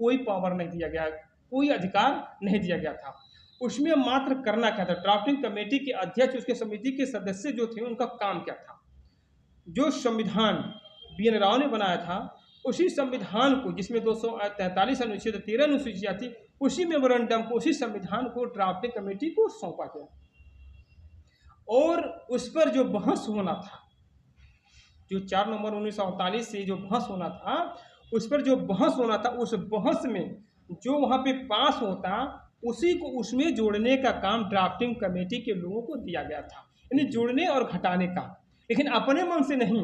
कोई पावर नहीं दिया गया, कोई अधिकार नहीं दिया गया था। उसमें मात्र करना क्या था, ड्राफ्टिंग कमेटी के अध्यक्ष, उसके समिति के सदस्य जो थे, उनका काम क्या था? जो संविधान बी.एन. राव ने बनाया था, उसी संविधान को, जिसमें 243 अनुच्छेद 13 अनुसूचियाँ थी, उसी मेमोरेंडम को, उसी संविधान को ड्राफ्टिंग कमेटी को सौंपा गया। और उस पर जो बहस होना था, जो 4 नवंबर 1948 से जो बहस होना था, उस पर जो बहस होना था, उस बहस में जो वहाँ पे पास होता, उसी को उसमें जोड़ने का काम ड्राफ्टिंग कमेटी के लोगों को दिया गया था, यानी जोड़ने और घटाने का। लेकिन अपने मन से नहीं,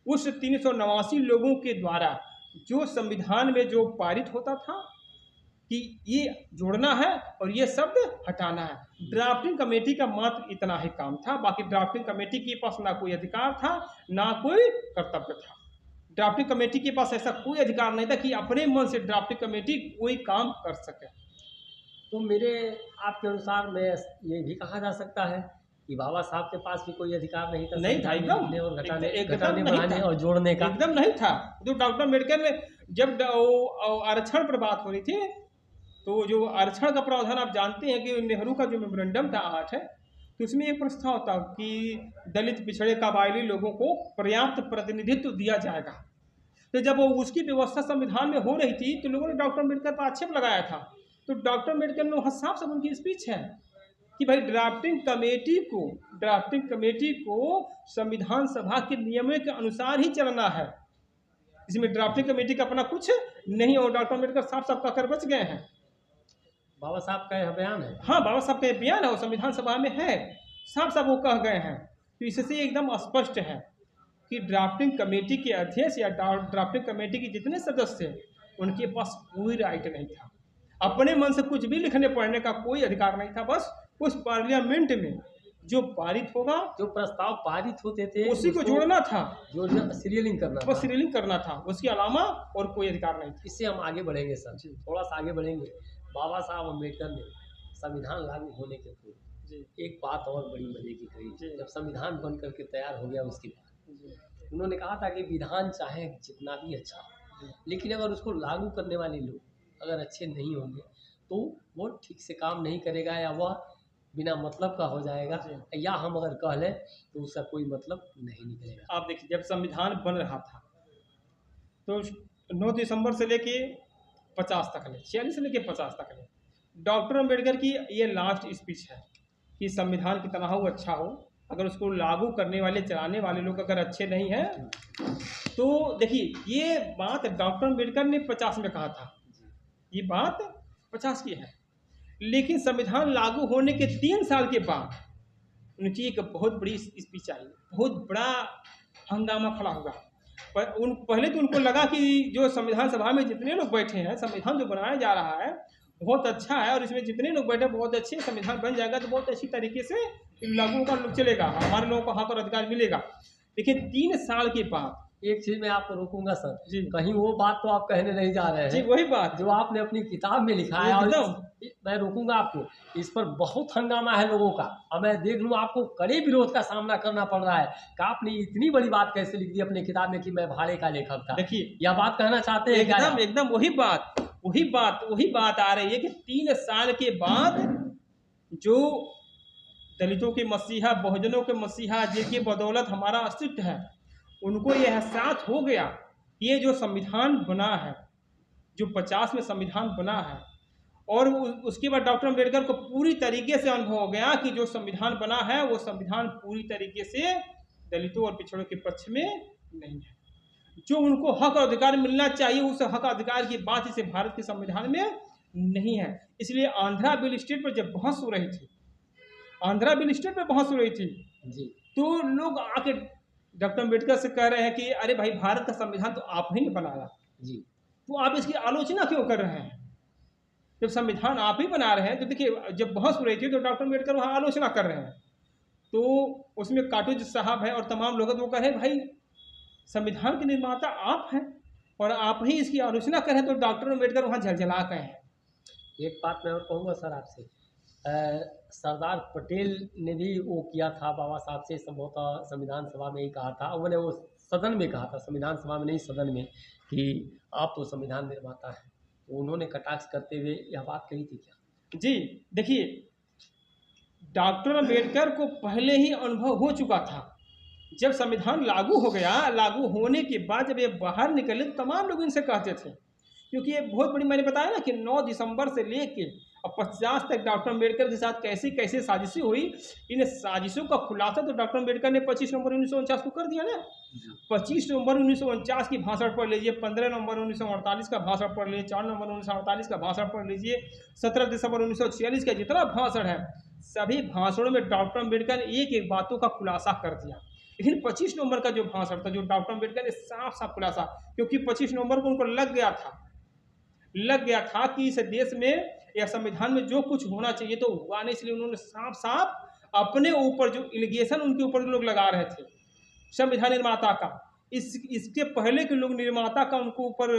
उस 389 लोगों के द्वारा जो संविधान में जो पारित होता था कि ये जोड़ना है और ये शब्द हटाना है। ड्राफ्टिंग कमेटी का मात्र इतना ही काम था। बाकी ड्राफ्टिंग कमेटी के पास ना कोई अधिकार था, ना कोई कर्तव्य था। ड्राफ्टिंग कमेटी के पास ऐसा कोई अधिकार नहीं था कि अपने मन से ड्राफ्टिंग कमेटी कोई काम कर सके। तो मेरे आपके अनुसार में ये भी कहा जा सकता है कि बाबा साहब के पास भी कोई अधिकार नहीं था नहीं था, संविधान में एकदम लिखने और घटाने एकदम नहीं बढ़ाने था, और जोड़ने का। एकदम नहीं था। जो डॉक्टर अम्बेडकर ने जब आरक्षण पर बात हो रही थी, तो जो आरक्षण का प्रावधान आप जानते हैं कि नेहरू का जो मेमोरेंडम था 8 है, तो उसमें एक प्रस्ताव था कि दलित, पिछड़े, कबायली लोगों को पर्याप्त प्रतिनिधित्व दिया जाएगा। तो जब वो उसकी व्यवस्था संविधान में हो रही थी, तो लोगों ने डॉक्टर अम्बेडकर पर आक्षेप लगाया था। तो डॉक्टर अम्बेडकर ने वहाँ साफ साफ उनकी स्पीच है कि भाई ड्राफ्टिंग कमेटी को संविधान सभा के नियमों के अनुसार ही चलना है। इसमें ड्राफ्टिंग कमेटी का अपना कुछ नहीं, और डॉक्टर अम्बेडकर साफ साफ कहकर बच गए हैं। बाबा साहब का यह बयान है। हाँ, बाबा साहब का बयान है, वो संविधान सभा में है, साफ साफ वो कह गए हैं। तो इससे एकदम स्पष्ट है कि ड्राफ्टिंग कमेटी के अध्यक्ष या ड्राफ्टिंग कमेटी के जितने सदस्य थे, उनके पास कोई राइट नहीं था। अपने मन से कुछ भी लिखने पढ़ने का कोई अधिकार नहीं था। बस उस पार्लियामेंट में जो पारित होगा, जो प्रस्ताव पारित होते थे उसी को जोड़ना था, जो सीरियलिंग करना बस था। सीरियलिंग करना था, उसके अलावा और कोई अधिकार नहीं था। इससे हम आगे बढ़ेंगे सर, थोड़ा सा आगे बढ़ेंगे। बाबा साहब अम्बेडकर ने संविधान लागू होने के पूर्व एक बात और बड़ी मजे की कही। जब संविधान बन करके तैयार हो गया, उसके बाद उन्होंने कहा था कि विधान चाहे जितना भी अच्छा हो, लेकिन अगर उसको लागू करने वाले लोग अगर अच्छे नहीं होंगे तो वो ठीक से काम नहीं करेगा, या वह बिना मतलब का हो जाएगा, या हम अगर कह लें तो उसका कोई मतलब नहीं निकलेगा। आप देखिए, जब संविधान बन रहा था तो 9 दिसंबर से लेके 50 तक ले, 46 से लेके 50 तक ले, डॉक्टर अम्बेडकर की ये लास्ट स्पीच है कि संविधान कितना हो अच्छा हो, अगर उसको लागू करने वाले, चलाने वाले लोग अगर अच्छे नहीं हैं, तो देखिए ये बात डॉक्टर अम्बेडकर ने 50 में कहा था, ये बात 50 की है। लेकिन संविधान लागू होने के 3 साल के बाद उनकी एक बहुत बड़ी स्पीच आई, बहुत बड़ा हंगामा खड़ा हुआ। पहले तो उनको लगा कि जो संविधान सभा में जितने लोग बैठे हैं, संविधान जो बनाया जा रहा है बहुत अच्छा है, और इसमें जितने लोग बैठे बहुत अच्छे, संविधान बन जाएगा तो बहुत अच्छी तरीके से लागू होगा, चलेगा, हमारे लोगों को हक और अधिकार मिलेगा। लेकिन 3 साल के बाद एक चीज मैं आपको रोकूंगा सर जी, कहीं वो बात तो आप कहने नहीं जा रहे हैं जी, वही बात जो आपने अपनी किताब में लिखा है, और मैं रोकूंगा आपको। इस पर बहुत हंगामा है लोगों का, और मैं देख लूँ आपको कड़े विरोध का सामना करना पड़ रहा है कि आपने इतनी बड़ी बात कैसे लिख दी अपनी किताब में कि मैं भाड़े का लेखक था। देखिए, यह बात कहना चाहते हैं क्या? एकदम वही बात आ रही है कि 3 साल के बाद जो दलितों के मसीहा, बहुजनों के मसीहा, जिनकी बदौलत हमारा अस्तित्व है, उनको ये एहसास हो गया कि ये जो संविधान बना है, जो 50 में संविधान बना है, और उसके बाद डॉक्टर अम्बेडकर को पूरी तरीके से अनुभव हो गया कि जो संविधान बना है वो संविधान पूरी तरीके से दलितों और पिछड़ों के पक्ष में नहीं है। जो उनको हक और अधिकार मिलना चाहिए, उस हक अधिकार की बात इसे भारत के संविधान में नहीं है। इसलिए आंध्रा बिल स्टेट पर जब बहस हो रही थी, जी, तो लोग आके डॉक्टर अम्बेडकर से कह रहे हैं कि अरे भाई, भारत का संविधान तो आप ही ने बनाया जी, तो आप इसकी आलोचना क्यों कर रहे हैं? जब संविधान आप ही बना रहे हैं, तो देखिए जब बहस हो रही थी तो डॉक्टर अम्बेडकर वहाँ आलोचना कर रहे हैं, तो उसमें काटूज साहब है और तमाम लोग, वो कहे भाई संविधान के निर्माता आप हैं और आप ही इसकी आलोचना करें, तो डॉक्टर अम्बेडकर वहाँ झलझला गए हैं। एक बात मैं और कहूँगा सर आपसे, सरदार पटेल ने भी वो किया था बाबा साहब से, संभवतः संविधान सभा में ही कहा था, उन्होंने वो सदन में कहा था, संविधान सभा में नहीं सदन में, कि आप तो संविधान निर्माता हैं, तो उन्होंने कटाक्ष करते हुए यह बात कही थी क्या? जी देखिए, डॉक्टर अम्बेडकर को पहले ही अनुभव हो चुका था। जब संविधान लागू हो गया, लागू होने के बाद जब ये बाहर निकले तो तमाम लोग इनसे कहते थे, क्योंकि ये बहुत बड़ी, मैंने बताया ना कि 9 दिसंबर से लेके अब 50 तक डॉक्टर अम्बेडकर के साथ कैसी कैसी साजिशें हुई। इन साजिशों का खुलासा तो डॉक्टर अम्बेडकर ने 25 नवंबर 1949 को कर दिया ना। 25 नवंबर 1949 की भाषण पढ़ लीजिए, 15 नवंबर 1948 का भाषण पढ़ लीजिए, 4 नवंबर 1948 का भाषण पढ़ लीजिए, 17 दिसंबर 1946 का जितना भाषण है, सभी भाषणों में डॉक्टर अम्बेडकर ने एक एक बातों का खुलासा कर दिया। लेकिन 25 नवंबर का जो भाषण था, जो डॉक्टर अम्बेडकर ने साफ साफ खुलासा, क्योंकि 25 नवंबर को उनको लग गया था कि इस देश में या संविधान में जो कुछ होना चाहिए तो हुआ नहीं, इसलिए उन्होंने साफ साफ अपने ऊपर जो एलिगेशन उनके ऊपर लोग लगा रहे थे संविधान निर्माता का, इसके पहले के लोग निर्माता का उनको ऊपर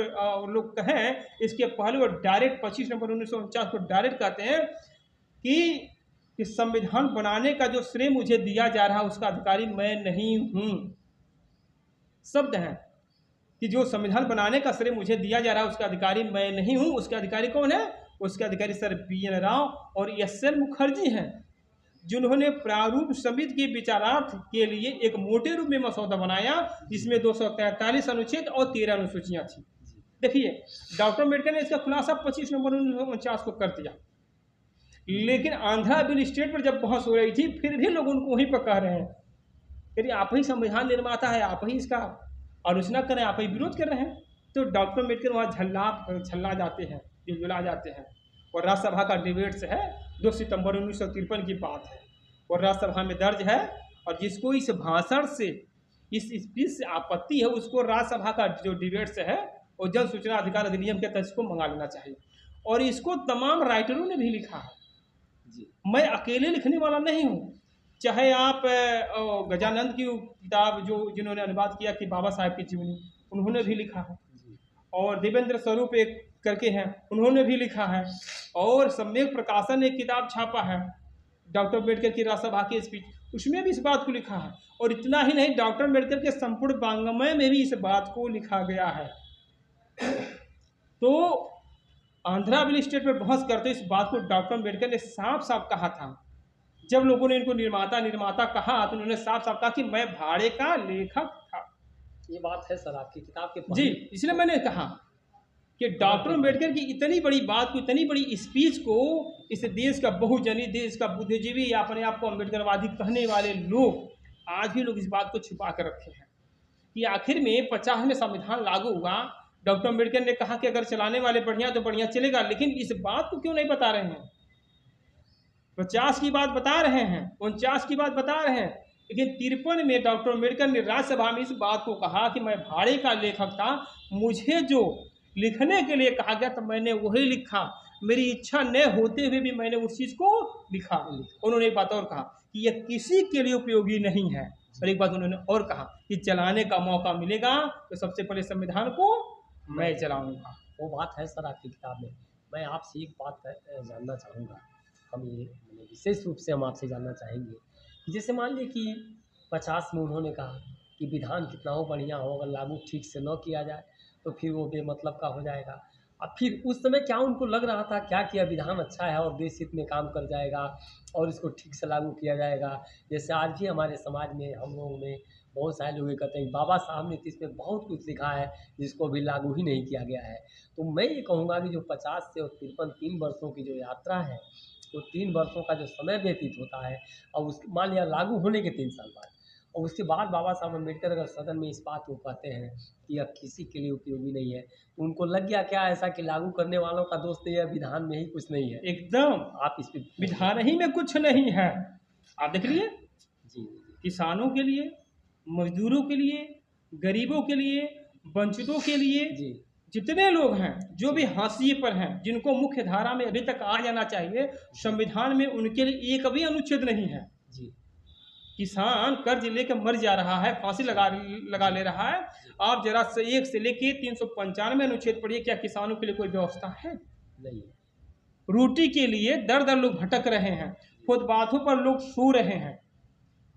लोग कहें, इसके पहले वो डायरेक्ट 25 नवंबर 1949 को डायरेक्ट कहते हैं कि संविधान बनाने का जो श्रेय मुझे दिया जा रहा है उसका अधिकारी मैं नहीं हूं। शब्द है कि जो संविधान बनाने का श्रेय मुझे दिया जा रहा है उसका अधिकारी मैं नहीं हूं। उसके अधिकारी कौन है? उसके अधिकारी सर BN राव और SL मुखर्जी हैं, जिन्होंने प्रारूप समिति के विचारार्थ के लिए एक मोटे रूप में मसौदा बनाया, जिसमें 243 अनुच्छेद और 13 अनुसूचियां थी। देखिए, डॉक्टर अम्बेडकर ने इसका खुलासा 25 नवंबर 1949 को कर दिया, लेकिन आंध्रा बिल स्टेट पर जब बहस हो रही थी, फिर भी लोग उनको वहीं पर कह रहे हैं यदि आप ही संविधान निर्माता है, आप ही इसका आलोचना कर रहे हैं, आप ही विरोध कर रहे हैं। तो डॉक्टर अम्बेडकर वहाँ झल्ला जाते हैं, जुला जाते हैं। और राज्यसभा का डिबेट्स है, 2 सितंबर 1953 की बात है, और राज्यसभा में दर्ज है। और जिसको इस भाषण से, इस स्पीच से आपत्ति है, उसको राज्यसभा का जो डिबेट्स है और जन सूचना अधिकार अधिनियम के तहत इसको मंगा लेना चाहिए। और इसको तमाम राइटरों ने भी लिखा है, मैं अकेले लिखने वाला नहीं हूँ। चाहे आप गजानंद की किताब जिन्होंने अनुवाद किया कि बाबा साहेब की जीवनी, उन्होंने भी लिखा है, और देवेंद्र स्वरूप एक करके हैं, उन्होंने भी लिखा है, और सम्यक प्रकाशन ने एक किताब छापा है डॉक्टर अम्बेडकर की राज्यसभा की स्पीच, उसमें भी इस बात को लिखा है। और इतना ही नहीं, डॉक्टर अम्बेडकर के संपूर्ण वांग्मय में भी इस बात को लिखा गया है। तो आंध्रा बिल स्टेट पर बहस करते इस बात को डॉक्टर अम्बेडकर ने साफ साफ कहा था। जब लोगों ने इनको निर्माता कहा तो उन्होंने साफ साफ कहा कि मैं भाड़े का लेखक था। ये बात है सर आपकी किताब के जी, इसलिए मैंने कहा कि डॉक्टर अम्बेडकर की इतनी बड़ी बात को, इतनी बड़ी स्पीच को इस देश का बहुजनी, देश का बुद्धिजीवी या अपने आप को अम्बेडकरवादी कहने वाले लोग आज भी लोग इस बात को छुपा कर रखे हैं कि आखिर में 50 में संविधान लागू हुआ। डॉक्टर अम्बेडकर ने कहा कि अगर चलाने वाले बढ़िया तो बढ़िया चलेगा, लेकिन इस बात को क्यों नहीं बता रहे हैं? 50 की बात बता रहे हैं, 49 की बात बता रहे हैं, लेकिन 53 में डॉक्टर अम्बेडकर ने राज्यसभा में इस बात को कहा कि मैं भाड़े का लेखक था, मुझे जो लिखने के लिए कहा गया तो मैंने वही लिखा, मेरी इच्छा न होते हुए भी मैंने उस चीज़ को लिखा। उन्होंने एक बात और कहा कि यह किसी के लिए उपयोगी नहीं है, और एक बात उन्होंने और कहा कि चलाने का मौका मिलेगा तो सबसे पहले संविधान को मैं चलाऊंगा। वो बात है सर आपकी किताब में। मैं आपसे एक बात जानना चाहूँगा, हम ये विशेष रूप से हम आपसे जानना चाहेंगे कि जैसे मान लीजिए कि 50 में उन्होंने कहा कि विधान कितना हो बढ़िया हो, अगर लागू ठीक से न किया जाए तो फिर वो बेमतलब का हो जाएगा। अब फिर उस समय क्या उनको लग रहा था क्या कि विधान अच्छा है और देश हित में काम कर जाएगा और इसको ठीक से लागू किया जाएगा? जैसे आज भी हमारे समाज में हम लोगों में बहुत सारे लोग ये कहते हैं बाबा साहब ने इसमें बहुत कुछ लिखा है जिसको अभी लागू ही नहीं किया गया है। तो मैं ये कहूँगा कि जो 50 से और 53 3 वर्षों की जो यात्रा है, तो 3 वर्षों का जो समय व्यतीत होता है और उस मान लिया लागू होने के 3 साल बाद, और उसके बाद बाबा साहब अम्बेडकर अगर सदन में इस बात को कहते हैं कि यह किसी के लिए उपयोगी नहीं है, तो उनको लग गया क्या ऐसा कि लागू करने वालों का दोस्त यह विधान में ही कुछ नहीं है? एकदम, आप इस पर विधान ही में कुछ नहीं है। आप देख लीजिए, जी, किसानों के लिए, मजदूरों के लिए, गरीबों के लिए, वंचितों के लिए, जी, जितने लोग हैं जो भी हाशिए पर हैं, जिनको मुख्य धारा में अभी तक आ जाना चाहिए, संविधान में उनके लिए एक भी अनुच्छेद नहीं है। जी, किसान कर्ज लेकर मर जा रहा है, फांसी लगा ले रहा है। आप जरा से 1 से लेके 395 अनुच्छेद पढ़िए, क्या किसानों के लिए कोई व्यवस्था है? नहीं। रोटी के लिए दर दर लोग भटक रहे हैं, फुटपाथों पर लोग सो रहे हैं,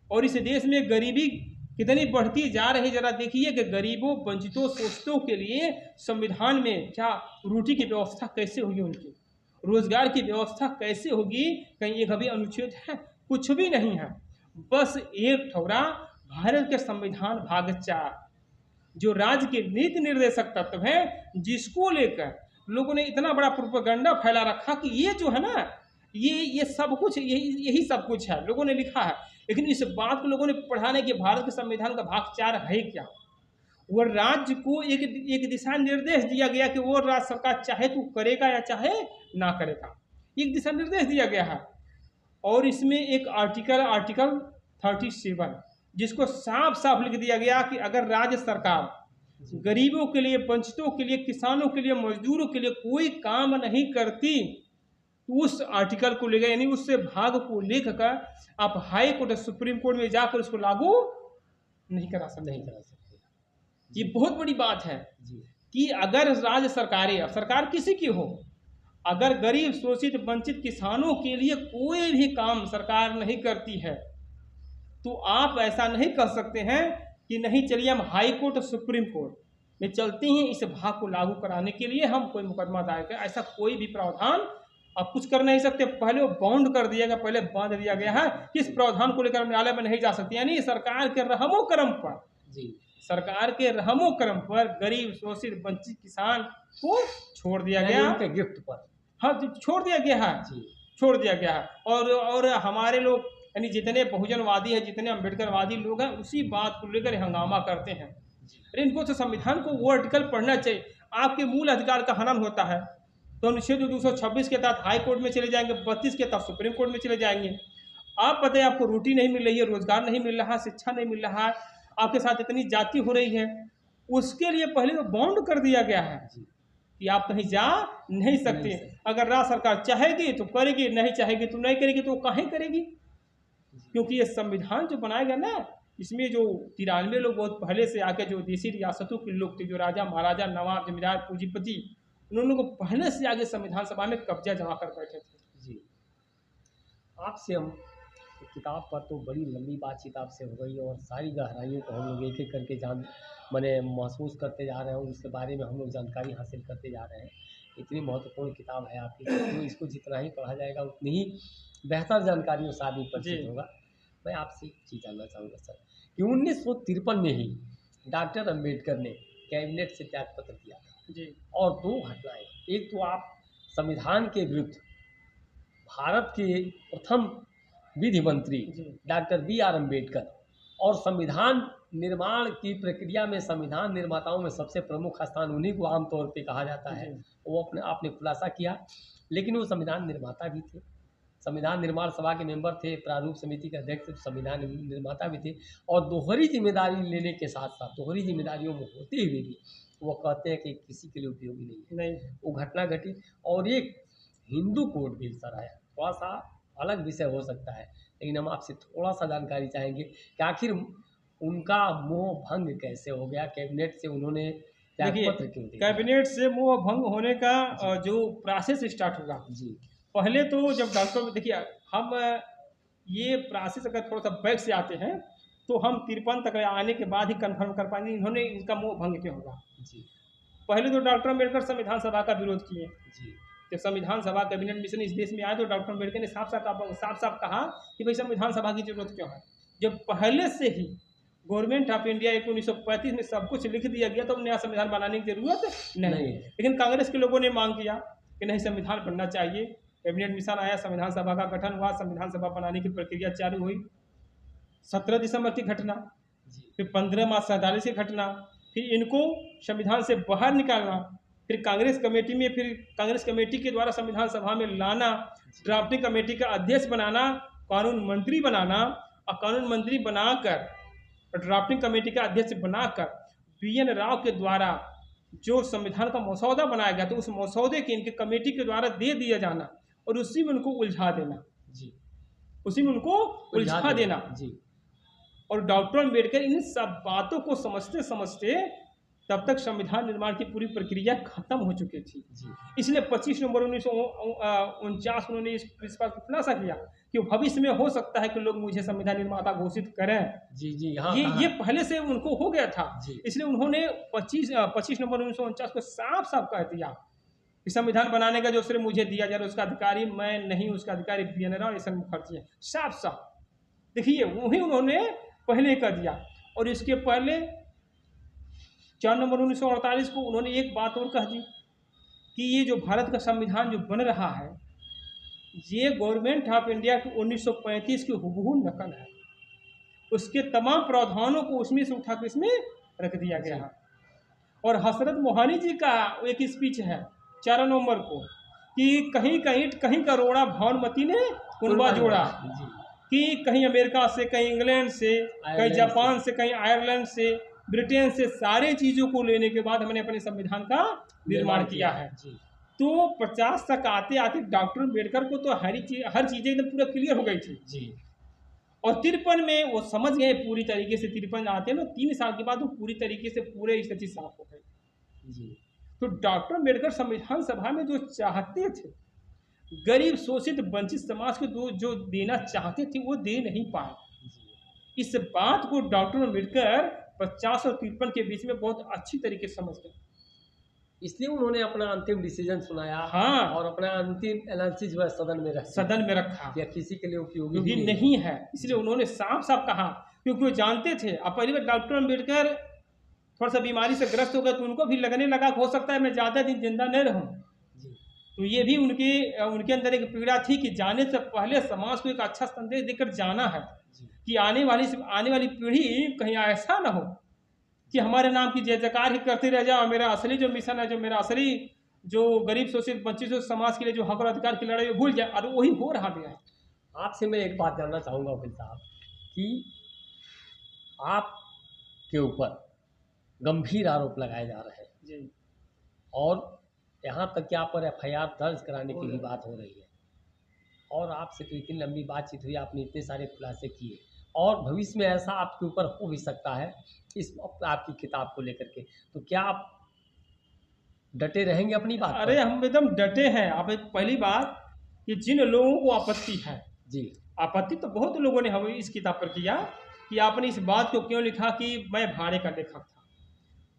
और इस देश में गरीबी कितनी बढ़ती जा रही, जरा देखिए कि गरीबों, वंचितों, शोषितों के लिए संविधान में क्या रोटी की व्यवस्था कैसे होगी, उनकी रोजगार की व्यवस्था कैसे होगी। कहीं एक अभी अनुच्छेद है? कुछ भी नहीं है। बस एक ठौरा भारत के संविधान भाग 4 जो राज्य के नीति निर्देशक तत्व है, जिसको लेकर लोगों ने इतना बड़ा प्रोपेगेंडा फैला रखा कि ये जो है ना, ये सब कुछ, यही सब कुछ है, लोगों ने लिखा है। लेकिन इस बात को लोगों ने पढ़ा नहीं कि भारत के संविधान का भाग 4 है क्या। वो राज्य को एक दिशा निर्देश दिया गया कि वो राज्य सरकार चाहे तो करेगा या चाहे ना करेगा, एक दिशा निर्देश दिया गया है। और इसमें एक आर्टिकल 37 जिसको साफ साफ लिख दिया गया कि अगर राज्य सरकार गरीबों के लिए, वंचितों के लिए, किसानों के लिए, मजदूरों के लिए कोई काम नहीं करती, तो उस आर्टिकल को लेकर, यानी उस भाग को लिख कर आप हाई कोर्ट, सुप्रीम कोर्ट में जाकर उसको लागू नहीं करा सकते। ये बहुत बड़ी बात है कि अगर राज्य सरकारें, सरकार किसी की हो, अगर गरीब, शोषित, वंचित किसानों के लिए कोई भी काम सरकार नहीं करती है, तो आप ऐसा नहीं कर सकते हैं कि नहीं चलिए हम हाई कोर्ट और सुप्रीम कोर्ट में चलते हैं, इस भाग को लागू कराने के लिए हम कोई मुकदमा दायर करें। ऐसा कोई भी प्रावधान आप कुछ कर नहीं सकते। पहले वो बाउंड कर दिया गया, पहले बांध दिया गया है कि इस प्रावधान को लेकर न्यायालय में नहीं जा सकते। यानी सरकार के रहमो करम पर, सरकार के रहमो करम पर गरीब, शोषित, वंचित किसान को छोड़ दिया गया, उनके गिफ्ट पर, हाँ छोड़ दिया गया है, छोड़ दिया गया है। और हमारे लोग, यानी जितने बहुजनवादी हैं, जितने अम्बेडकरवादी लोग हैं, उसी बात को लेकर हंगामा करते हैं। अरे इनको तो संविधान को वो आर्टिकल पढ़ना चाहिए। आपके मूल अधिकार का हनन होता है तो अनुच्छेद 226 के तहत हाई कोर्ट में चले जाएंगे, 32 के तहत सुप्रीम कोर्ट में चले जाएंगे। आप बताइए, आपको रोटी नहीं मिल रही है, रोजगार नहीं मिल रहा, शिक्षा नहीं मिल रहा है, आपके साथ इतनी जाति हो रही है, उसके लिए पहले तो बाउंड कर दिया गया है कि आप कहीं जा नहीं सकते। अगर राज्य सरकार चाहेगी तो करेगी, नहीं चाहेगी तो नहीं करेगी, तो कहीं करेगी। क्योंकि ये संविधान जो बनाया गया ना, इसमें जो 93 लोग बहुत पहले से आके जो देशी रियासतों के लोग थे, जो राजा महाराजा, नवाब, जमींदार, पूंजीपति, उन्होंने को पहले से आगे संविधान सभा में कब्जा जमा कर बैठे थे। जी, आपसे हम किताब पर तो बड़ी लंबी बातचीत आपसे हो गई और सारी गहराइयों को हम लोग एक एक करके मैंने महसूस करते जा रहे हैं और उसके बारे में हम लोग जानकारी हासिल करते जा रहे हैं। इतनी महत्वपूर्ण किताब है आपकी, तो इसको जितना ही पढ़ा जाएगा उतनी ही बेहतर जानकारियों से आदमी परिचित होगा। मैं आपसे एक चीज़ जानना चाहूँगा सर कि 1953 में ही डॉक्टर अम्बेडकर ने कैबिनेट से त्यागपत्र दिया था जी। और 2 घटनाएं, एक तो आप संविधान के विरुद्ध भारत के प्रथम विधि मंत्री डॉक्टर B.R. अम्बेडकर और संविधान निर्माण की प्रक्रिया में संविधान निर्माताओं में सबसे प्रमुख स्थान उन्हीं को आमतौर पे कहा जाता है, वो आपने खुलासा किया। लेकिन वो संविधान निर्माता भी थे, संविधान निर्माण सभा के मेंबर थे, प्रारूप समिति के अध्यक्ष, संविधान निर्माता भी थे और दोहरी जिम्मेदारी लेने के साथ साथ, दोहरी जिम्मेदारियों में होते हुए भी वो कहते हैं कि किसी के लिए उपयोगी नहीं है। वो घटना घटी। और एक हिंदू कोड बिल सर आया, थोड़ा सा अलग विषय हो सकता है, लेकिन हम आपसे थोड़ा सा जानकारी चाहेंगे कि आखिर उनका मोह भंग कैसे हो गया, कैबिनेट से उन्होंने त्यागपत्र क्यों दिया? कैबिनेट से मोह भंग होने का जो प्रोसेस स्टार्ट होगा जी, पहले तो जब डॉक्टर, देखिए हम ये प्रोसेस अगर थोड़ा सा बैक से आते हैं तो हम 53 तक आने के बाद ही कंफर्म कर पाएंगे इन्होंने इनका मोह भंग क्यों होगा जी। पहले तो डॉक्टर अम्बेडकर संविधान सभा का विरोध किए जी। जब संविधान सभा कैबिनेट मिशन इस देश में आया तो डॉक्टर अम्बेडकर ने साफ साफ कहा कि भाई संविधान सभा की जरूरत क्यों है। जब पहले से ही गवर्नमेंट ऑफ इंडिया 1935 में सब कुछ लिख दिया गया तो नया संविधान बनाने की जरूरत नहीं। लेकिन कांग्रेस के लोगों ने मांग किया कि नहीं, संविधान बनना चाहिए। कैबिनेट मिशन आया, संविधान सभा का गठन हुआ, संविधान सभा बनाने की प्रक्रिया चालू हुई। 17 दिसंबर की घटना, फिर 15 मार्च 47 की घटना, फिर इनको संविधान से बाहर निकालना, फिर कांग्रेस कमेटी में, फिर कांग्रेस कमेटी के द्वारा संविधान सभा में लाना, ड्राफ्टिंग कमेटी का अध्यक्ष बनाना, कानून मंत्री बनाना और कानून मंत्री बनाकर ड्राफ्टिंग कमेटी का अध्यक्ष बनाकर BN राव के द्वारा जो संविधान का मसौदा बनाया गया तो उस मसौदे के इनके कमेटी के द्वारा दे दिया जाना और उसी में उनको उलझा देना जी, उसी में उनको उलझा देना जी। और डॉक्टर अम्बेडकर इन सब बातों को समझते समझते तब तक संविधान निर्माण की पूरी प्रक्रिया खत्म हो चुकी थी। इसलिए 25 नवंबर 1949 उन्होंने इस बात को खुलासा किया कि भविष्य में हो सकता है कि लोग मुझे संविधान निर्माता घोषित करें। ये पहले से उनको हो गया था। इसलिए उन्होंने 25 नवंबर 1949 को साफ साफ कह दिया कि संविधान बनाने का जो श्रेय मुझे दिया जा रहा है उसका अधिकारी मैं नहीं, उसका अधिकारी बी.एन. राव एस.एन. मुखर्जी है। साफ साफ देखिए वही उन्होंने पहले कर दिया। और इसके पहले 4 नवंबर 1948 को उन्होंने एक बात और कह दी कि ये जो भारत का संविधान जो बन रहा है ये गवर्नमेंट ऑफ इंडिया की 1935 की हुबहू नकल है। उसके तमाम प्रावधानों को उसमें से उठाकर इसमें रख दिया गया है। और हसरत मोहानी जी का एक स्पीच है 4 नवंबर को कि कहीं कहीं कहीं करोड़ा भानुमती ने कुनबा जोड़ा, कि कहीं अमेरिका से, कहीं इंग्लैंड से, कहीं जापान से, कहीं आयरलैंड से, ब्रिटेन से, सारे चीज़ों को लेने के बाद हमने अपने संविधान का निर्माण किया है। तो 50 तक आते आते डॉक्टर अम्बेडकर को तो हर चीज़ें एकदम पूरा क्लियर हो गई थी। और 53 में वो समझ गए पूरी तरीके से। 53 आते हैं ना, 3 साल के बाद वो पूरी तरीके से पूरे स्थिति साफ हो गई। तो डॉक्टर अम्बेडकर संविधान सभा में जो चाहते थे, गरीब शोषित वंचित समाज को जो देना चाहते थे वो दे नहीं पाए। इस बात को डॉक्टर अम्बेडकर 50 और 53 के बीच में बहुत अच्छी तरीके से समझ गए। इसलिए उन्होंने अपना अंतिम डिसीजन सुनाया। और अपना अंतिम एनालिसिस जो है सदन में रखा या किसी के लिए उपयोगी भी नहीं है। इसलिए उन्होंने साफ साफ कहा, क्योंकि वो जानते थे। अब पहली बार डॉक्टर अम्बेडकर थोड़ा सा बीमारी से ग्रस्त हो गए तो उनको भी लगने लगा हो सकता है मैं ज़्यादा दिन जिंदा न रहूं। तो ये भी उनके अंदर एक पीड़ा थी कि जाने से पहले समाज को एक अच्छा संदेश देकर जाना है कि आने वाली पीढ़ी कहीं ऐसा ना हो कि हमारे नाम की जय जयकार ही करते रह जाओ। मेरा असली जो मिशन है, जो मेरा असली जो गरीब शोषित वंचित समाज के लिए जो हक और अधिकार की लड़ाई भूल जाए, और वही हो रहा है। आपसे मैं एक बात जानना चाहूँगा वकील साहब कि आपके ऊपर गंभीर आरोप लगाए जा रहे हैं जी, और यहाँ तक कि आप पर FIR दर्ज कराने की भी बात हो रही है, और आपसे तो इतनी लंबी बातचीत हुई, आपने इतने सारे खुलासे किए, और भविष्य में ऐसा आपके ऊपर हो भी सकता है इस आपकी किताब को लेकर के, तो क्या आप डटे रहेंगे अपनी बात? अरे हम एकदम डटे हैं। आप पहली बात कि जिन लोगों को आपत्ति है जी, आपत्ति तो बहुत लोगों ने हमें इस किताब पर किया कि आपने इस बात को क्यों लिखा कि मैं भाड़े का लेखक था।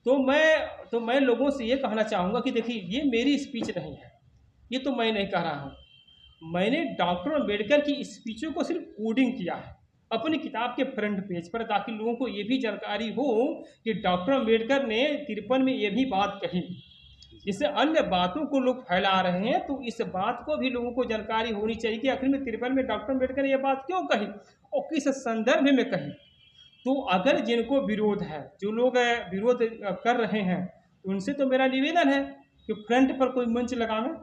तो मैं लोगों से ये कहना चाहूँगा कि देखिए ये मेरी स्पीच नहीं है, ये तो मैं नहीं कह रहा हूँ। मैंने डॉक्टर अम्बेडकर की स्पीचों को सिर्फ कोडिंग किया है अपनी किताब के फ्रंट पेज पर, ताकि लोगों को ये भी जानकारी हो कि डॉक्टर अम्बेडकर ने 53 में ये भी बात कही। जिससे अन्य बातों को लोग फैला रहे हैं, तो इस बात को भी लोगों को जानकारी होनी चाहिए कि आखिर में 53 में डॉक्टर अम्बेडकर ने ये बात क्यों कही और किस संदर्भ में कही। तो अगर जिनको विरोध है, जो लोग विरोध कर रहे हैं, उनसे तो मेरा निवेदन है कि फ्रंट पर कोई मंच लगावें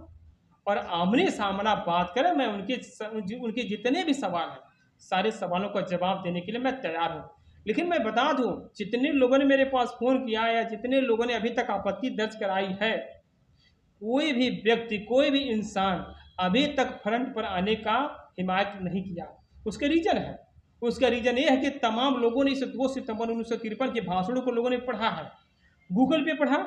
और आमने सामना बात करें। मैं उनके जितने भी सवाल हैं, सारे सवालों का जवाब देने के लिए मैं तैयार हूँ। लेकिन मैं बता दूं, जितने लोगों ने मेरे पास फ़ोन किया या जितने लोगों ने अभी तक आपत्ति दर्ज कराई है, कोई भी व्यक्ति, कोई भी इंसान अभी तक फ्रंट पर आने का हिमायत नहीं किया। उसका रीज़न ये है कि तमाम लोगों ने इस 2 सितंबर 1953 के भाषणों को लोगों ने पढ़ा है, गूगल पे पढ़ा।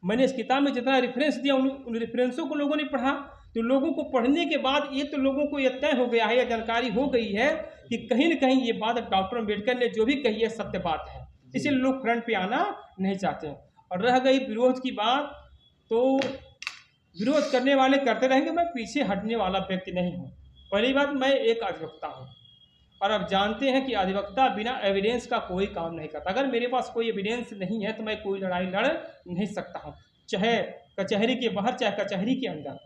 मैंने इस किताब में जितना रेफरेंस दिया उन रेफरेंसों को लोगों ने पढ़ा। तो लोगों को पढ़ने के बाद ये तो लोगों को ये तय हो गया है या जानकारी हो गई है कि कहीं न कहीं ये बात डॉक्टर अम्बेडकर ने जो भी कही है सत्य बात है। इसलिए लोग फ्रंट पे आना नहीं चाहते हैं। और रह गई विरोध की बात, तो विरोध करने वाले करते रहेंगे, मैं पीछे हटने वाला व्यक्ति नहीं हूँ। पहली बात, मैं एक अधिवक्ता हूँ और अब जानते हैं कि अधिवक्ता बिना एविडेंस का कोई काम नहीं करता। अगर मेरे पास कोई एविडेंस नहीं है तो मैं कोई लड़ाई लड़ नहीं सकता हूँ, चाहे कचहरी के बाहर चाहे कचहरी के अंदर।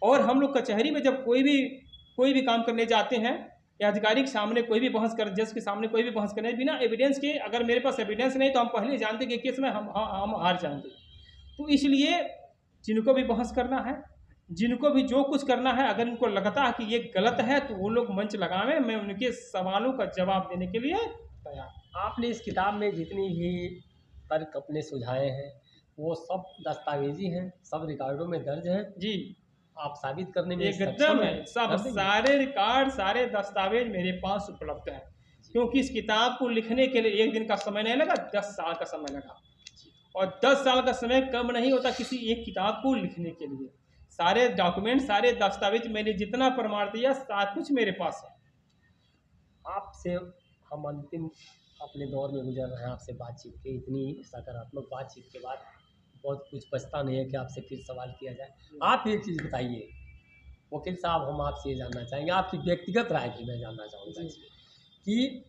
और हम लोग कचहरी में जब कोई भी काम करने जाते हैं या अधिकारी के सामने कोई भी बहस कर, जज के सामने कोई भी बहस करने, बिना एविडेंस के, अगर मेरे पास एविडेंस नहीं तो हम पहले जानते कि केस में हम हार जाएंगे। तो इसलिए जिनको भी बहस करना है, जिनको भी जो कुछ करना है, अगर उनको लगता है कि ये गलत है तो वो लोग मंच लगावें, मैं उनके सवालों का जवाब देने के लिए तैयार। आपने इस किताब में जितनी भी तर्क अपने सुझाए हैं वो सब दस्तावेजी हैं, सब रिकॉर्डों में दर्ज हैं जी। आप साबित करने में एकदम है, सब सारे रिकॉर्ड, सारे दस्तावेज मेरे पास उपलब्ध है। क्योंकि इस किताब को लिखने के लिए 1 दिन का समय नहीं लगा, 10 साल का समय लगा। और 10 साल का समय कम नहीं होता किसी एक किताब को लिखने के लिए। सारे डॉक्यूमेंट, सारे दस्तावेज, मैंने जितना प्रमाण दिया सब कुछ मेरे पास है। आपसे हम अंतिम अपने दौर में गुजर रहे हैं, आपसे बातचीत के इतनी सकारात्मक बातचीत के बाद बहुत कुछ बचता नहीं है कि आपसे फिर सवाल किया जाए। आप एक चीज़ बताइए वकील साहब, हम आपसे ये जानना चाहेंगे, आपकी व्यक्तिगत राय भी मैं जानना चाहूँगा कि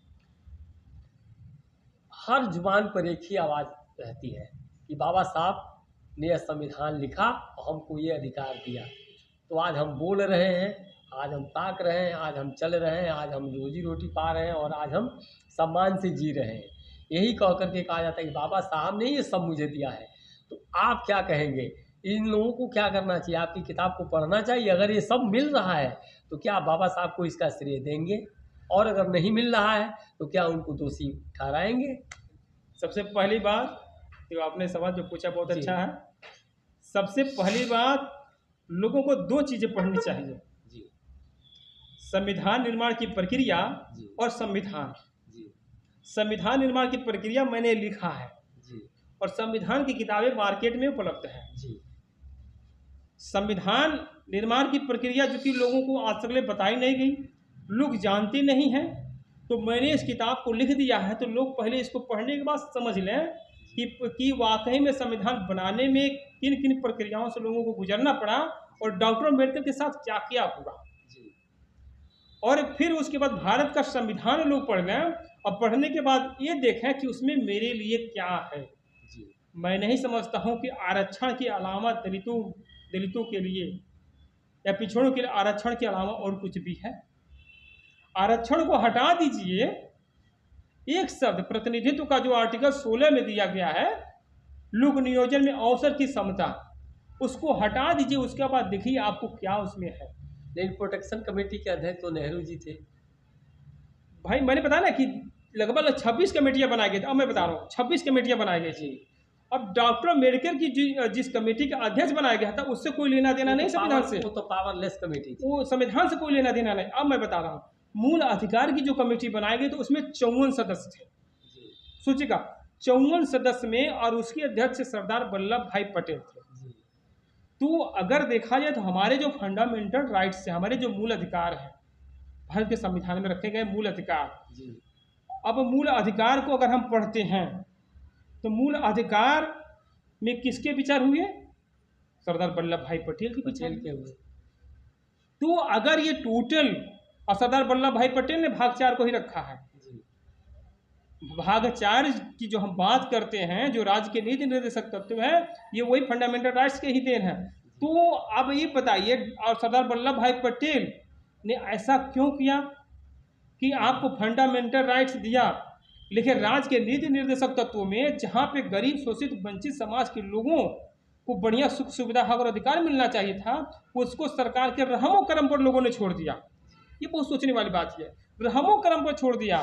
हर जुबान पर एक ही आवाज़ रहती है कि बाबा साहब ने यह संविधान लिखा और हमको ये अधिकार दिया, तो आज हम बोल रहे हैं, आज हम ताक रहे हैं, आज हम चल रहे हैं, आज हम रोजी रोटी पा रहे हैं और आज हम सम्मान से जी रहे हैं। यही कह करके कहा जाता है कि बाबा साहब ने ये सब मुझे दिया है। तो आप क्या कहेंगे, इन लोगों को क्या करना चाहिए? आपकी किताब को पढ़ना चाहिए? अगर ये सब मिल रहा है तो क्या आप बाबा साहब को इसका श्रेय देंगे, और अगर नहीं मिल रहा है तो क्या उनको दोषी ठहराएंगे? सबसे पहली बात, जो आपने सवाल जो पूछा बहुत जी। अच्छा है। सबसे पहली बात, लोगों को 2 चीज़ें पढ़नी चाहिए, जी संविधान निर्माण की प्रक्रिया जी और संविधान। जी संविधान निर्माण की प्रक्रिया मैंने लिखा है जी और संविधान की किताबें मार्केट में उपलब्ध हैं। जी संविधान निर्माण की प्रक्रिया जो कि लोगों को आज तक बताई नहीं गई, लोग जानते नहीं हैं, तो मैंने इस किताब को लिख दिया है। तो लोग पहले इसको पढ़ने के बाद समझ लें कि वाकई में संविधान बनाने में किन किन प्रक्रियाओं से लोगों को गुजरना पड़ा और डॉक्टर अम्बेडकर के साथ क्या क्या हुआ। जी और फिर उसके बाद भारत का संविधान लोग पढ़ लें और पढ़ने के बाद ये देखें कि उसमें मेरे लिए क्या है। जी मैं नहीं समझता हूँ कि आरक्षण के अलावा दलितों के लिए या पिछड़ों के लिए आरक्षण के अलावा और कुछ भी है। आरक्षण को हटा दीजिए, एक शब्द प्रतिनिधित्व का जो आर्टिकल 16 में दिया गया है, लोक नियोजन में अवसर की समता, उसको हटा दीजिए, उसके बाद देखिए आपको क्या उसमें है। लेकिन प्रोटेक्शन कमेटी के अध्यक्ष तो नेहरू जी थे। भाई मैंने बताया ना कि लगभग 26 कमेटियां बनाई गई थी। अब मैं बता रहा हूँ 26 कमेटियां बनाई गई थी। अब डॉक्टर अम्बेडकर की जिस कमेटी का अध्यक्ष बनाया गया था उससे कोई लेना देना नहीं संविधान से, वो तो पावरलेस कमेटी थी। वो संविधान से कोई लेना देना नहीं। अब मैं बता रहा हूँ मूल अधिकार की जो कमेटी बनाई गई तो उसमें 54 सदस्य थे। जी सोचिएगा 54 सदस्य में, और उसके अध्यक्ष सरदार वल्लभ भाई पटेल थे। जी तो अगर देखा जाए तो हमारे जो फंडामेंटल राइट्स हैं, हमारे जो मूल अधिकार हैं, भारत के संविधान में रखे गए मूल अधिकार, जी अब मूल अधिकार को अगर हम पढ़ते हैं तो मूल अधिकार में किसके विचार हुए? सरदार वल्लभ भाई पटेल के विचार पटेल के हुए। तो अगर ये टोटल, और सरदार वल्लभ भाई पटेल ने भाग 4 को ही रखा है। जी भाग 4 की जो हम बात करते हैं, जो राज्य के नीति निर्देशक तत्व है, ये वही फंडामेंटल राइट्स के ही देन है। तो अब ये बताइए, और सरदार वल्लभ भाई पटेल ने ऐसा क्यों किया कि आपको फंडामेंटल राइट्स दिया, लेकिन राज्य के नीति निर्देशक तत्वों में जहाँ पे गरीब, शोषित, वंचित समाज के लोगों को बढ़िया सुख सुविधा और अधिकार मिलना चाहिए था, उसको सरकार के रहमो करम पर लोगों ने छोड़ दिया। ये बहुत सोचने वाली बात है, रहमो करम पर छोड़ दिया।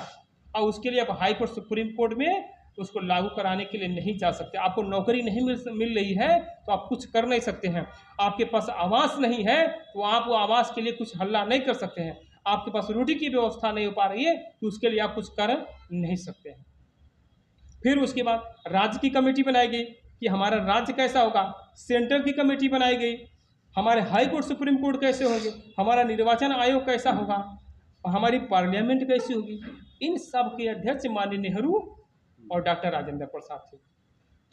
और उसके लिए अब हाई कोर्ट, सुप्रीम कोर्ट में उसको लागू कराने के लिए नहीं जा सकते। आपको नौकरी नहीं मिल रही है तो आप कुछ कर नहीं सकते हैं। आपके पास आवास नहीं है तो आप वो आवास के लिए कुछ हल्ला नहीं कर सकते हैं। आपके पास रोटी की व्यवस्था नहीं हो पा रही है तो उसके लिए आप कुछ कर नहीं सकते हैं। फिर उसके बाद राज्य की कमेटी बनाई गई कि हमारा राज्य कैसा होगा, सेंटर की कमेटी बनाई गई, हमारे हाई कोर्ट, सुप्रीम कोर्ट कैसे होंगे, हमारा निर्वाचन आयोग कैसा होगा और हमारी पार्लियामेंट कैसी होगी। इन सब के अध्यक्ष माननीय नेहरू और डॉक्टर राजेंद्र प्रसाद थे।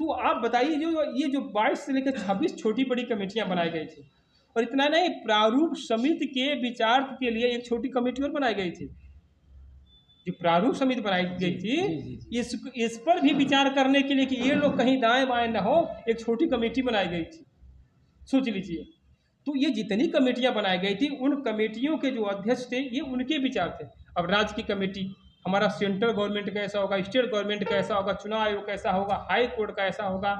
तो आप बताइए, ये जो 22 से लेकर 26 छोटी बड़ी कमेटियां बनाई गई थी, और इतना नहीं, प्रारूप समिति के विचार के लिए एक छोटी कमेटी और बनाई गई थी। जो प्रारूप समिति बनाई गई थी, इस पर भी विचार करने के लिए कि ये लोग कहीं दाएं बाएं न हो, एक छोटी कमेटी बनाई गई थी। सोच लीजिए, तो ये जितनी कमेटियां बनाई गई थी, उन कमेटियों के जो अध्यक्ष थे ये उनके विचार थे। अब राज्य की कमेटी, हमारा सेंट्रल गवर्नमेंट कैसा होगा, स्टेट गवर्नमेंट कैसा होगा, चुनाव आयोग कैसा होगा, हाई कोर्ट कैसा होगा,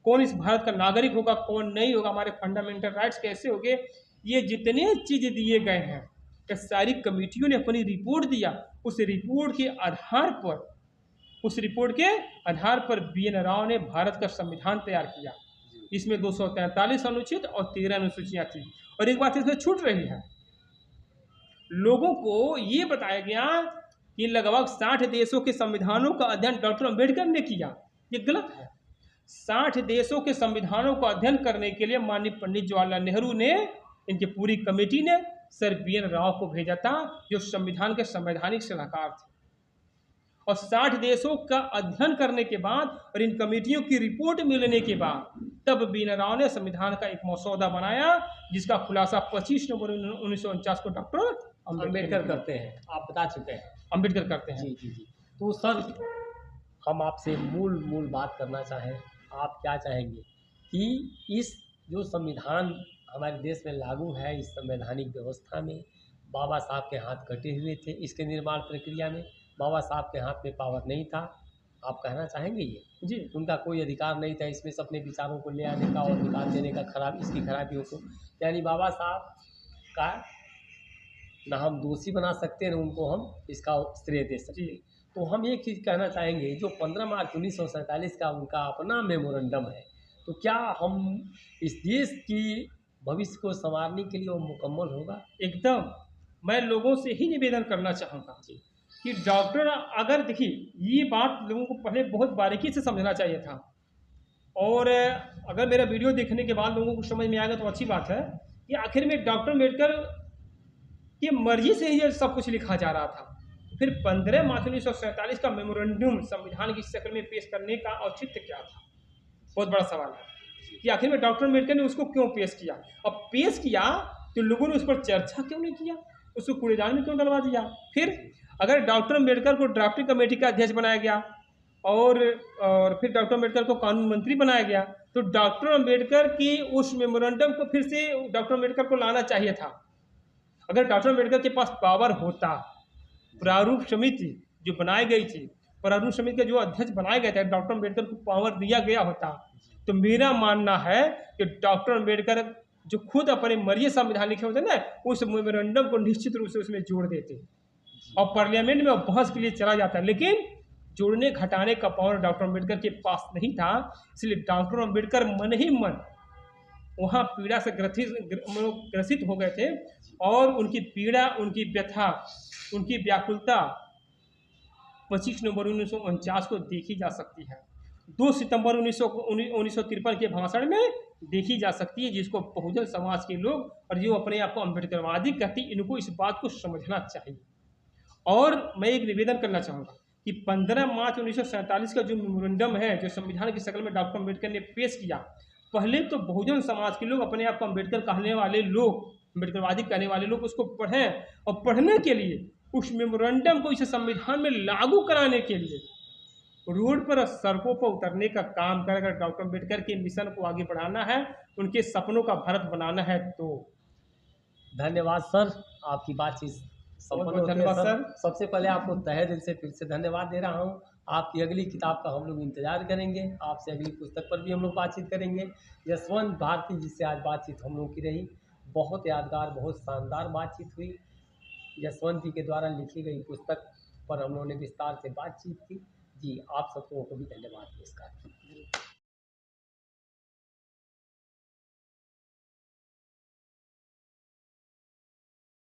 कौन इस भारत का नागरिक होगा, कौन नहीं होगा, हमारे फंडामेंटल राइट्स कैसे होंगे, ये जितने चीज़ें दिए गए हैं, ये सारी कमेटियों ने अपनी रिपोर्ट दिया। उस रिपोर्ट के आधार पर BN राव ने भारत का संविधान तैयार किया। इसमें 243 अनुच्छेद और 13 अनुसूचियाँ थी। और एक बात इसमें छूट रही है, लोगों को ये बताया गया कि लगभग 60 देशों के संविधानों का अध्ययन डॉक्टर अम्बेडकर ने किया। ये गलत है। 60 देशों के संविधानों का अध्ययन करने के लिए माननीय पंडित जवाहरलाल नेहरू ने, इनकी पूरी कमेटी ने सर BN राव को भेजा था, जो संविधान के संवैधानिक सलाहकार थे। और 60 देशों का अध्ययन करने के बाद और इन कमेटियों की रिपोर्ट मिलने के बाद तब BN राव ने संविधान का एक मसौदा बनाया, जिसका खुलासा 25 नवंबर 1949 को डॉक्टर अम्बेडकर करते हैं। आप बता चुके हैं, अम्बेडकर करते हैं। जी जी जी। तो सर, हम आपसे मूल बात करना चाहें, आप क्या चाहेंगे कि इस जो संविधान हमारे देश में लागू है, इस संवैधानिक व्यवस्था में बाबा साहब के हाथ कटे हुए थे। इसके निर्माण प्रक्रिया में बाबा साहब के हाथ में पावर नहीं था, आप कहना चाहेंगे ये? जी, उनका कोई अधिकार नहीं था इसमें से अपने विचारों को ले आने का और निकाल देने का, इसकी खराबियों को। यानी बाबा साहब का ना हम दोषी बना सकते हैं, ना उनको हम इसका श्रेय दे सकते हैं। तो हम एक चीज़ कहना चाहेंगे, जो 15 मार्च 1947 का उनका अपना मेमोरेंडम है, तो क्या हम इस देश की भविष्य को संवारने के लिए वो मुकम्मल होगा? एकदम। मैं लोगों से ही निवेदन करना चाहूँगा कि डॉक्टर, अगर देखिए, ये बात लोगों को पहले बहुत बारीकी से समझना चाहिए था, और अगर मेरा वीडियो देखने के बाद लोगों को समझ में आएगा तो अच्छी बात है कि आखिर में डॉक्टर अम्बेडकर की मर्जी से ही ये सब कुछ लिखा जा रहा था। फिर 15 मार्च 1947 का मेमोरेंडम संविधान की शक्ल में पेश करने का औचित्य क्या था? बहुत बड़ा सवाल है कि आखिर में डॉक्टर अम्बेडकर ने उसको क्यों पेश किया। अब पेश किया तो लोगों ने उस पर चर्चा क्यों नहीं किया, उसको कूड़ेदान में क्यों डलवा दिया? फिर अगर डॉक्टर अम्बेडकर को ड्राफ्टिंग कमेटी का अध्यक्ष बनाया गया और फिर डॉक्टर अम्बेडकर को कानून मंत्री बनाया गया, तो डॉक्टर अम्बेडकर की उस मेमोरेंडम को फिर से डॉक्टर अम्बेडकर को लाना चाहिए था। अगर डॉक्टर अम्बेडकर के पास पावर होता, प्रारूप समिति जो बनाई गई थी, प्रारूप समिति के जो अध्यक्ष बनाए गए थे, डॉक्टर अम्बेडकर को पावर दिया गया होता, तो मेरा मानना है कि डॉक्टर अम्बेडकर जो खुद अपने मर्जी संविधान लिखे होते ना, उस मेमोरेंडम को निश्चित रूप से उसमें जोड़ देते और पार्लियामेंट में बहस के लिए चला जाता। लेकिन जोड़ने घटाने का पावर डॉक्टर अम्बेडकर के पास नहीं था, इसलिए डॉक्टर अम्बेडकर मन ही मन वहाँ पीड़ा से ग्रसित हो गए थे, और उनकी पीड़ा, उनकी व्यथा, उनकी व्याकुलता 25 नवंबर 1949 को देखी जा सकती है। 2 सितंबर 1953 के भाषण में देखी जा सकती है, जिसको बहुजन समाज के लोग और जो अपने आप को अम्बेडकरवादी कहते हैं, इनको इस बात को समझना चाहिए। और मैं एक निवेदन करना चाहूँगा कि 15 मार्च 1947 का जो मेमोरेंडम है, जो संविधान की शक्ल में डॉक्टर अम्बेडकर ने पेश किया, पहले तो बहुजन समाज के लोग, अपने आप को अम्बेडकर कहने वाले लोग, अम्बेडकरवादी कहने वाले लोग उसको पढ़ें, और पढ़ने के लिए उस मेमोरेंडम को इस संविधान में लागू कराने के लिए रोड पर और सड़कों पर उतरने का काम कर, अगर डॉक्टर अम्बेडकर के मिशन को आगे बढ़ाना है, उनके सपनों का भारत बनाना है। तो धन्यवाद सर, आपकी बातचीत संपन्न होती है। धन्यवाद सर। सबसे पहले आपको तहे दिल से फिर से धन्यवाद दे रहा हूँ। आपकी अगली किताब का हम लोग इंतजार करेंगे, आपसे अगली पुस्तक पर भी हम लोग बातचीत करेंगे। यशवंत भारती जिससे आज बातचीत हम लोग की रही, बहुत यादगार, बहुत शानदार बातचीत हुई। यशवंत जी के द्वारा लिखी गई पुस्तक पर हम लोगों ने विस्तार से बातचीत की। जी, आप सबको भी धन्यवाद नमस्कार।